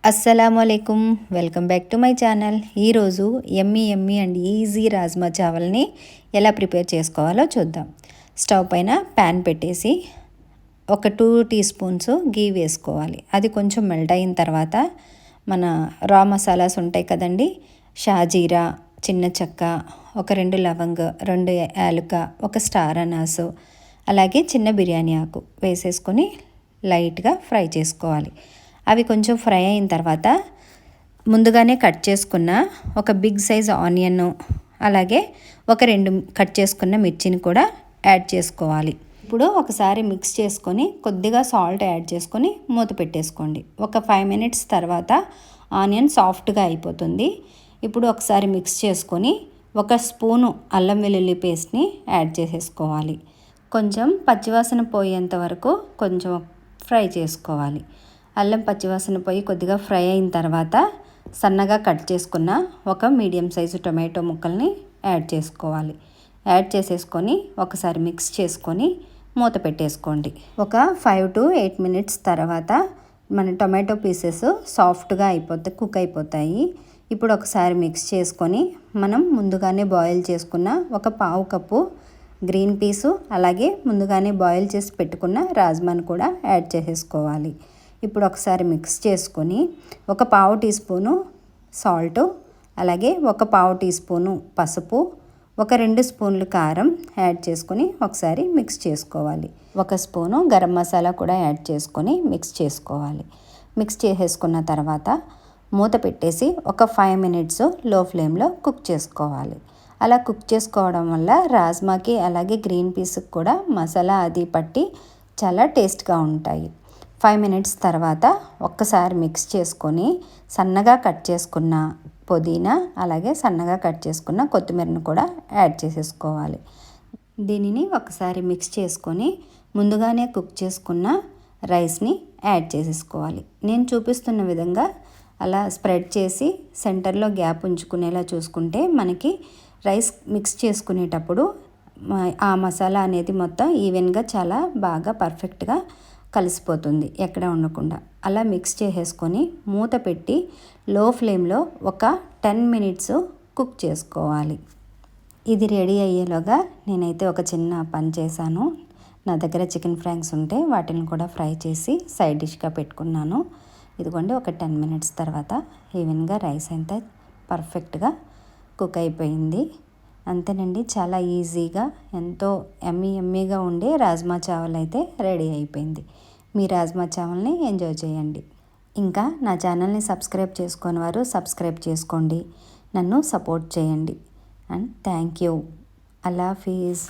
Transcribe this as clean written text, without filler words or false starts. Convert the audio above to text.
అస్సలాముఅలైకుం, welcome back to my channel. ఈరోజు yummy and easy rajma చావల్ని ఎలా ప్రిపేర్ చేసుకోవాలో చూద్దాం. స్టవ్ పైన ప్యాన్ పెట్టేసి ఒక 2 టీ స్పూన్స్ గీ వేసుకోవాలి. అది కొంచెం మెల్ట్ అయిన తర్వాత మన రా మసాలాస్ ఉంటాయి కదండి, షాజీరా, చిన్న చెక్క, ఒక 2 లవంగ్, 2 యాలుక, ఒక స్టార్ అనాసు, అలాగే చిన్న బిర్యానీ ఆకు వేసేసుకొని లైట్గా ఫ్రై చేసుకోవాలి. అవి కొంచెం ఫ్రై అయిన తర్వాత ముందుగానే కట్ చేసుకున్న ఒక బిగ్ సైజ్ ఆనియన్, అలాగే ఒక 2 కట్ చేసుకున్న మిర్చిని కూడా యాడ్ చేసుకోవాలి. ఇప్పుడు ఒకసారి మిక్స్ చేసుకొని కొద్దిగా సాల్ట్ యాడ్ చేసుకొని మూత పెట్టేసుకోండి. ఒక 5 మినిట్స్ తర్వాత ఆనియన్ సాఫ్ట్గా అయిపోతుంది. ఇప్పుడు ఒకసారి మిక్స్ చేసుకొని ఒక స్పూను అల్లం వెల్లుల్లి పేస్ట్ని యాడ్ చేసేసుకోవాలి. కొంచెం పచ్చివాసన పోయేంత వరకు కొంచెం ఫ్రై చేసుకోవాలి. అల్లం పచ్చివాసన పోయి కొద్దిగా ఫ్రై అయిన తర్వాత సన్నగా కట్ చేసుకున్న ఒక మీడియం సైజు టొమాటో ముక్కల్ని యాడ్ చేసుకోవాలి. యాడ్ చేసేసుకొని ఒకసారి మిక్స్ చేసుకొని మూత పెట్టేసుకోండి. ఒక 5 to 8 మినిట్స్ తర్వాత మన టొమాటో పీసెస్ సాఫ్ట్గా కుక్ అయిపోతాయి. ఇప్పుడు ఒకసారి మిక్స్ చేసుకొని మనం ముందుగానే బాయిల్ చేసుకున్న ఒక పావు కప్పు గ్రీన్ పీసు, అలాగే ముందుగానే బాయిల్ చేసి పెట్టుకున్న రాజ్మాను కూడా యాడ్ చేసేసుకోవాలి. ఇప్పుడు ఒకసారి మిక్స్ చేసుకొని ఒక పావు టీ స్పూను సాల్ట్, అలాగే ఒక పావు టీ స్పూను పసుపు, ఒక 2 స్పూన్లు కారం యాడ్ చేసుకొని ఒకసారి మిక్స్ చేసుకోవాలి. ఒక స్పూను గరం మసాలా కూడా యాడ్ చేసుకొని మిక్స్ చేసుకోవాలి. మిక్స్ చేసేసుకున్న తర్వాత మూత పెట్టేసి ఒక 5 మినిట్స్ లో ఫ్లేమ్లో కుక్ చేసుకోవాలి. అలా కుక్ చేసుకోవడం వల్ల రాజ్మాకి అలాగే గ్రీన్ పీస్కి కూడా మసాలా అది పట్టి చాలా టేస్ట్గా ఉంటాయి. 5 మినిట్స్ తర్వాత ఒక్కసారి మిక్స్ చేసుకొని సన్నగా కట్ చేసుకున్న పుదీనా, అలాగే సన్నగా కట్ చేసుకున్న కొత్తిమీరను కూడా యాడ్ చేసేసుకోవాలి. దీనిని ఒకసారి మిక్స్ చేసుకొని ముందుగానే కుక్ చేసుకున్న రైస్ని యాడ్ చేసేసుకోవాలి. నేను చూపిస్తున్న విధంగా అలా స్ప్రెడ్ చేసి సెంటర్లో గ్యాప్ ఉంచుకునేలా చూసుకుంటే మనకి రైస్ మిక్స్ చేసుకునేటప్పుడు ఆ మసాలా అనేది మొత్తం ఈవెన్గా చాలా బాగా పర్ఫెక్ట్గా కలిసిపోతుంది, ఎక్కడ ఉండకుండా. అలా మిక్స్ చేసేసుకొని మూత పెట్టి లో ఫ్లేమ్లో ఒక 10 మినిట్స్ కుక్ చేసుకోవాలి. ఇది రెడీ అయ్యేలోగా నేనైతే ఒక చిన్న పని చేశాను. నా దగ్గర చికెన్ ఫ్రాంక్స్ ఉంటే వాటిని కూడా ఫ్రై చేసి సైడ్ డిష్గా పెట్టుకున్నాను. ఇదిగోండి, ఒక 10 మినిట్స్ తర్వాత ఈవెన్గా రైస్ అంతా పర్ఫెక్ట్గా అయిపోయింది. అంతేనండి, చాలా ఈజీగా ఎంతో ఎమ్మీగా ఉండే రాజ్మా చావల్ అయితే రెడీ అయిపోయింది. మీ రాజ్మా చావల్ని ఎంజాయ్ చేయండి. ఇంకా నా ఛానల్ని సబ్స్క్రైబ్ చేసుకొని వారు సబ్స్క్రైబ్ చేసుకోండి, నన్ను సపోర్ట్ చేయండి. And thank you. Allah Hafeez.